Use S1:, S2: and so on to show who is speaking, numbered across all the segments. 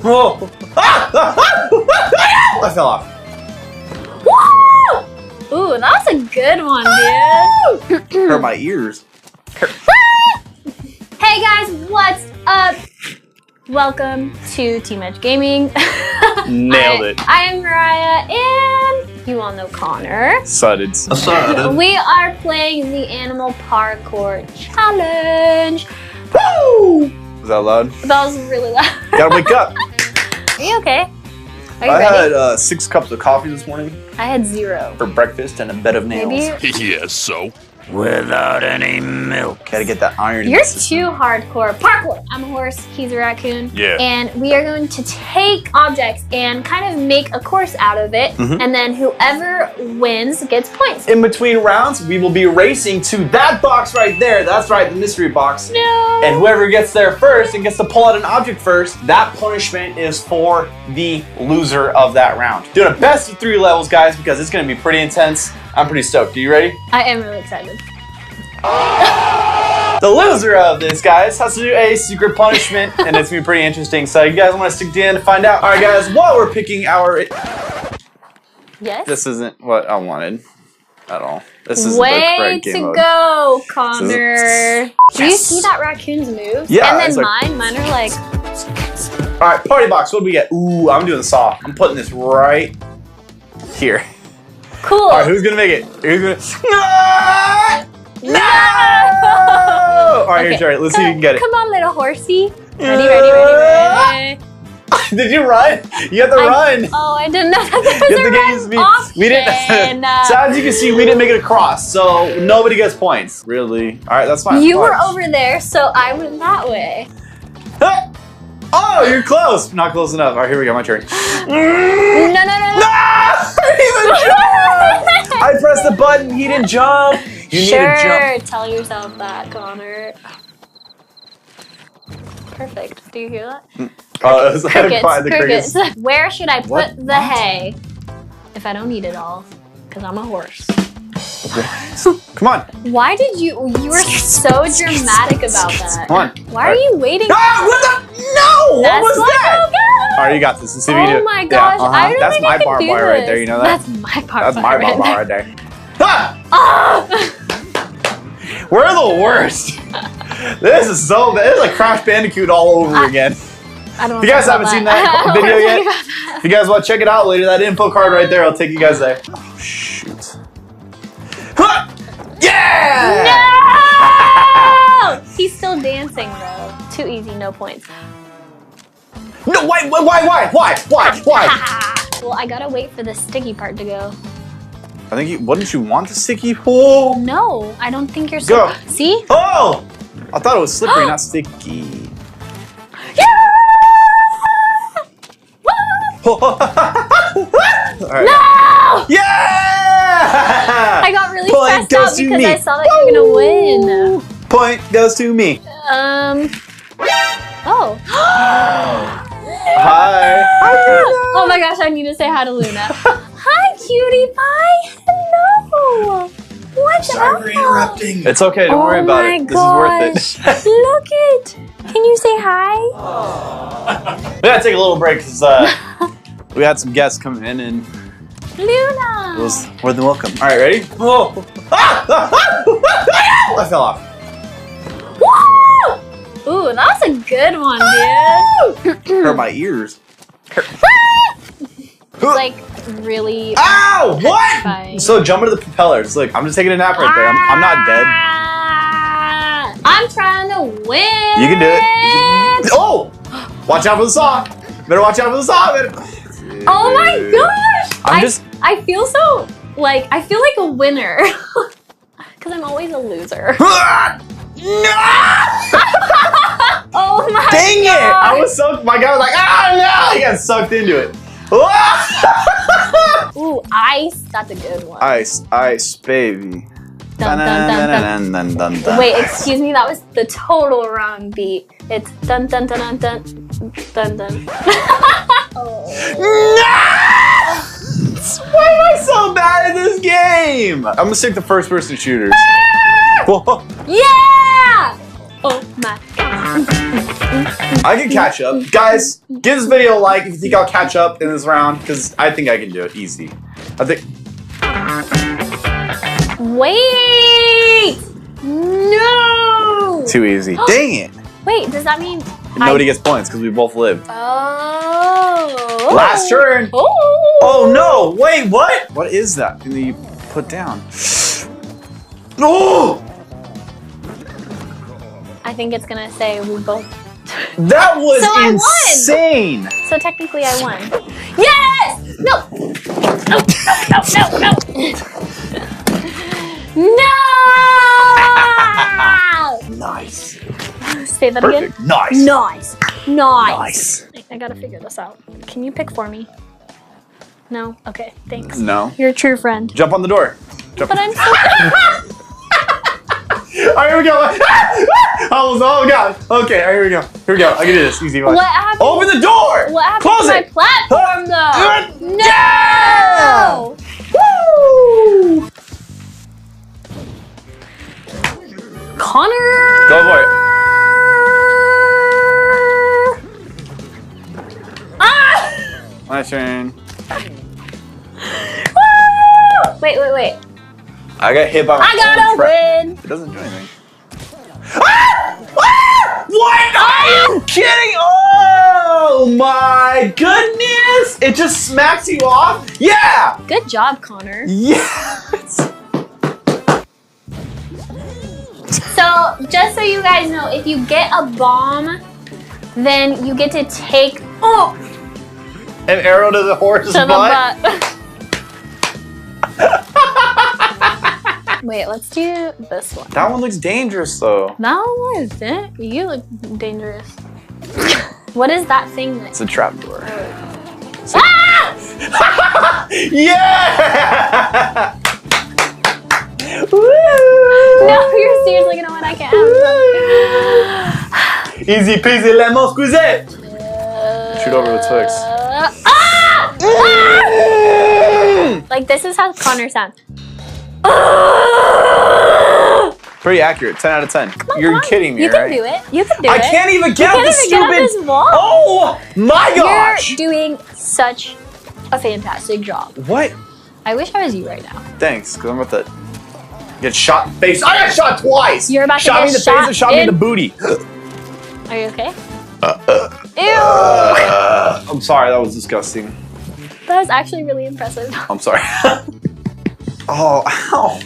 S1: Whoa! I fell off.
S2: Woo! Ooh, that was a good one, dude.
S1: Hurt my ears.
S2: Hey guys, what's up? Welcome to Team Edge Gaming.
S1: Nailed it.
S2: I am Mariah, and you all know Connor.
S1: Sudded.
S2: We are playing the Animal Parkour Challenge.
S1: Woo! Was that loud?
S2: That was really loud.
S1: Gotta wake up.
S2: Are you okay? Are you
S1: I
S2: ready?
S1: had 6 cups of coffee this morning
S2: I had 0.
S1: for breakfast and a bed of nails.
S2: Maybe
S3: Yes, so.
S1: Without any milk. Gotta get that iron in
S2: you're
S1: the system.
S2: too hardcore. Parkour. I'm a horse. He's a raccoon.
S3: Yeah.
S2: And we are going to take objects and kind of make a course out of it. And then whoever wins gets points.
S1: In between rounds, we will be racing to that box right there. That's right, the mystery box.
S2: No.
S1: And whoever gets there first and gets to pull out an object first, that punishment is for the loser of that round. Doing a best of 3 levels, guys, because it's gonna be pretty intense. I'm pretty stoked. Are you ready?
S2: I am really excited.
S1: The loser of this, guys, has to do a secret punishment, and it's gonna be pretty interesting. So you guys want to stick to the end to find out. All right, guys, while we're picking our...
S2: Yes?
S1: This isn't what I wanted at all. This is the
S2: Way
S1: correct
S2: to
S1: game mode.
S2: go, Connor. Do you
S1: Yes.
S2: see that raccoon's moves?
S1: Yeah,
S2: And then
S1: it's like-
S2: mine are like...
S1: All right, party box, what do we get? Ooh, I'm doing the saw. I'm putting this right here.
S2: Cool.
S1: All right, who's gonna make it? Who's gonna... No! All right,
S2: Okay,
S1: here, Jerry, let's see if you can get it.
S2: Come on, little horsey. Ready.
S1: Did you run? You have to run.
S2: Oh, I didn't know that
S1: You
S2: there
S1: have
S2: was
S1: to
S2: a
S1: get
S2: run
S1: used to me.
S2: option.
S1: We didn't. So as you can see, we didn't make it across, so nobody gets points. Really? All right, that's fine.
S2: You were
S1: Fine.
S2: over there, so I went that way.
S1: Oh, you're close. Not close enough. All right, here we go. My turn.
S2: No.
S1: He didn't jump. I pressed the button. He didn't jump. You need to jump.
S2: Sure, tell yourself that, Connor. Perfect. Do you hear that?
S1: Oh, it was the
S2: Crickets. Where should I put the hay if I don't eat it all? Because I'm a horse.
S1: Come on.
S2: Why did you were so dramatic about that.
S1: Come on.
S2: Why are you waiting?
S1: Ah, what the? No! What was that?
S2: Okay.
S1: All right, you got this. Let's see if you do it.
S2: Oh my gosh,
S1: Yeah,
S2: I don't
S1: That's
S2: think
S1: my
S2: I can
S1: barbed
S2: do
S1: wire right
S2: this.
S1: there. You know that?
S2: That's my barbed
S1: That's my
S2: wire
S1: barbed wire right there. Ah!
S2: Ah!
S1: We're the worst. This is so bad. This is like Crash Bandicoot all over again.
S2: I don't
S1: If you guys haven't seen that video yet, if you guys want to check it out later, that info card right there, I'll take you guys there. Oh, shoot. Huh! Yeah!
S2: No! He's still dancing though. Too easy, no points.
S1: No, why?
S2: Well, I gotta wait for the sticky part to go.
S1: I think you, wouldn't you want the sticky hole?
S2: No, I don't think you're
S1: Go.
S2: so. See?
S1: Oh! I thought it was slippery, not sticky. All right.
S2: No!
S1: Yeah!
S2: I got really
S1: Point
S2: stressed out
S1: goes to
S2: because
S1: me.
S2: I saw that you were gonna win.
S1: Point goes to me.
S2: Oh.
S1: Hi.
S2: Oh my gosh, I need to say hi to Luna. Hi, cutie pie. Hello. What's up?
S1: It's okay, don't worry about it. This is worth it.
S2: Look it. Can you say hi?
S1: We gotta take a little break because we had some guests coming in and
S2: Luna.
S1: it was more than welcome. All right, ready? Whoa! I fell off.
S2: Woo! Ooh, that was a good one, dude.
S1: Hurt my ears.
S2: Like, really.
S1: Ow! What?
S2: Fine.
S1: So jump into the propellers. Look, I'm just taking a nap right there. I'm not dead.
S2: I'm trying to win.
S1: You can do it. Oh! Watch out for the saw. Better watch out for the saw.
S2: Oh my gosh! I feel so like I feel like a winner because I'm always a loser. Oh my!
S1: Dang it!
S2: gosh.
S1: I was so my guy was like, ah no! He got sucked into it.
S2: Ooh, ice. That's a good one.
S1: Ice, baby.
S2: Dun, dun, dun, dun. Wait, excuse me. That was the total wrong beat. It's dun dun dun dun dun dun dun. Oh.
S1: No! Why am I so bad at this game? I'm gonna stick to first person shooters.
S2: Yeah! Oh my.
S1: I can catch up. Guys, Give this video a like if you think I'll catch up in this round, because I think I can do it easy. I think.
S2: Wait! No!
S1: Too easy. Dang it!
S2: Wait, does that mean
S1: nobody gets points because we both lived?
S2: Oh.
S1: Last turn.
S2: Oh.
S1: Oh no! Wait, what? What is that thing that you put down? Oh!
S2: I think it's gonna say we both.
S1: That was
S2: So I
S1: insane!
S2: won. So technically I won. Yes! No! No!
S1: Nice.
S2: Say that
S1: Perfect.
S2: again.
S1: Nice.
S2: Nice. Nice.
S1: Nice.
S2: I gotta figure this out. Can you pick for me? No? Okay, thanks.
S1: No.
S2: You're a true friend.
S1: Jump on the door. Jump.
S2: But I'm so
S1: Alright, here we go. Oh god. Okay, alright, here we go. Here we go. I can do this. Easy one.
S2: What happened?
S1: Open the door!
S2: What happened
S1: Close
S2: to my
S1: it!
S2: platform though? No!
S1: Yeah! Woo!
S2: Connor!
S1: Go for it.
S2: Ah!
S1: My turn.
S2: Woo! Wait.
S1: I got hit by my
S2: I
S1: own
S2: gotta
S1: trap.
S2: win!
S1: It doesn't do anything. Ah! Ah! What? Are you kidding? Oh my goodness! It just smacks you off? Yeah!
S2: Good job, Connor.
S1: Yes!
S2: So, just so you guys know, if you get a bomb, then you get to take
S1: An arrow to the horse's
S2: to the
S1: butt?
S2: butt. Wait, let's do this one.
S1: That one looks dangerous though.
S2: That one isn't. You look dangerous. What is that thing that?
S1: It's a trapdoor.
S2: Ah!
S1: Yeah!
S2: No, you're seriously gonna win. I can't have
S1: Easy peasy lemon squeezy. Shoot over with Twix.
S2: Like this is how Connor sounds.
S1: Pretty accurate. 10 out of 10. You're kidding me,
S2: You
S1: right?
S2: can do it. You can do
S1: I
S2: it.
S1: can't even get up
S2: You
S1: the
S2: can't even get up
S1: stupid.
S2: this wall.
S1: Oh my gosh!
S2: You're doing such a fantastic job.
S1: What?
S2: I wish I was you right now.
S1: Thanks, because I'm about to get shot in the face. I got shot twice!
S2: You're about to
S1: shot
S2: get
S1: me in the
S2: shot
S1: face and shot me in the
S2: in-
S1: booty.
S2: Are you okay? Ew!
S1: I'm sorry, that was disgusting.
S2: That was actually really impressive.
S1: I'm sorry. Oh, ow.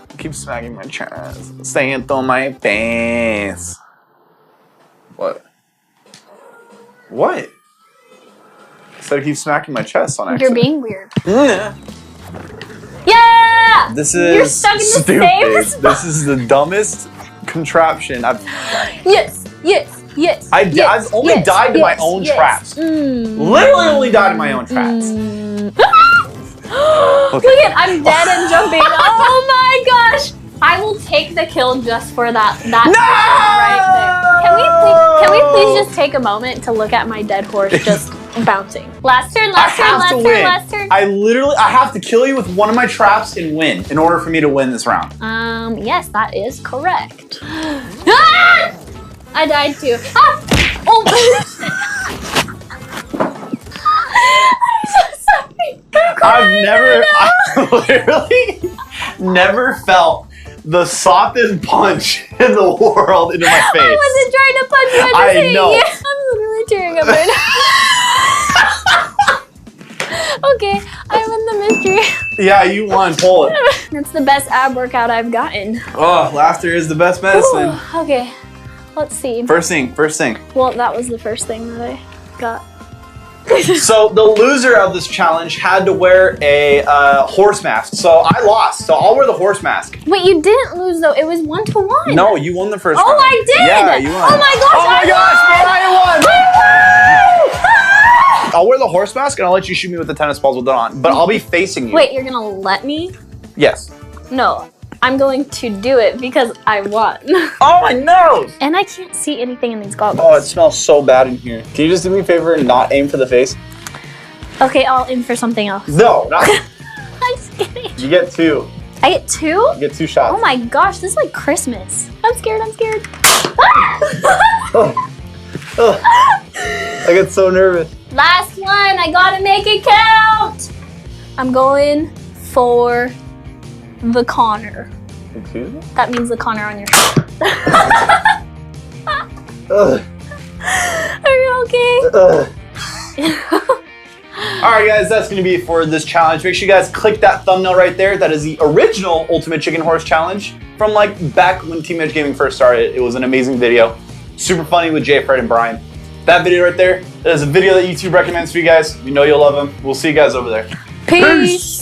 S1: I keep smacking my chest. Staying through my face. What? What? I said I keep smacking my chest on accident.
S2: You're being weird.
S1: Yeah.
S2: Yeah!
S1: This is
S2: You're stuck in the
S1: stupid.
S2: same spot.
S1: This is the dumbest contraption I've.
S2: Yes!
S1: I've only died to my own traps. Literally only died to my own traps. Okay.
S2: Look at, I'm dead and jumping. Oh my gosh! I will take the kill just for that right there. Can we please just take a moment to look at my dead horse just bouncing? Last turn.
S1: I have to kill you with one of my traps and win in order for me to win this round.
S2: Yes, that is correct. Ah! I died too. Ah! Oh! I'm so sorry.
S1: I've literally never felt the softest punch in the world into my face.
S2: I wasn't trying to punch you. I'm just hitting
S1: know.
S2: you. I'm literally tearing up right now. Okay, I'm in the mystery.
S1: Yeah, you won. Pull it.
S2: That's the best ab workout I've gotten.
S1: Oh, laughter is the best medicine.
S2: Ooh, okay, let's see.
S1: First thing.
S2: Well, that was the first thing that I got.
S1: So the loser of this challenge had to wear a horse mask. So I lost. So I'll wear the horse mask.
S2: Wait, you didn't lose though. It was 1-1.
S1: No, you won the first
S2: Oh,
S1: round.
S2: I did.
S1: Yeah, you won.
S2: Oh my gosh!
S1: Oh my gosh, Mariah won!
S2: Ah!
S1: I'll wear the horse mask and I'll let you shoot me with the tennis balls with it on. But I'll be facing you.
S2: Wait, you're gonna let me?
S1: Yes.
S2: No, I'm going to do it because I won.
S1: Oh my nose!
S2: And I can't see anything in these goggles.
S1: Oh, it smells so bad in here. Can you just do me a favor and not aim for the face?
S2: Okay, I'll aim for something else.
S1: No, not.
S2: I'm just kidding.
S1: You get 2.
S2: I get 2?
S1: You get 2 shots.
S2: Oh my gosh, this is like Christmas. I'm scared.
S1: Oh. Oh. I get so nervous.
S2: Last one. I gotta make it count. I'm going for the Connor.
S1: Excuse me?
S2: That means the Connor on your shirt. Are you okay?
S1: Alright guys, that's going to be it for this challenge. Make sure you guys click that thumbnail right there. That is the original Ultimate Chicken Horse Challenge from like back when Team Edge Gaming first started. It was an amazing video. Super funny with Jay, Fred, and Brian. That video right there, that is a video that YouTube recommends for you guys. We know you'll love them. We'll see you guys over there.
S2: Peace.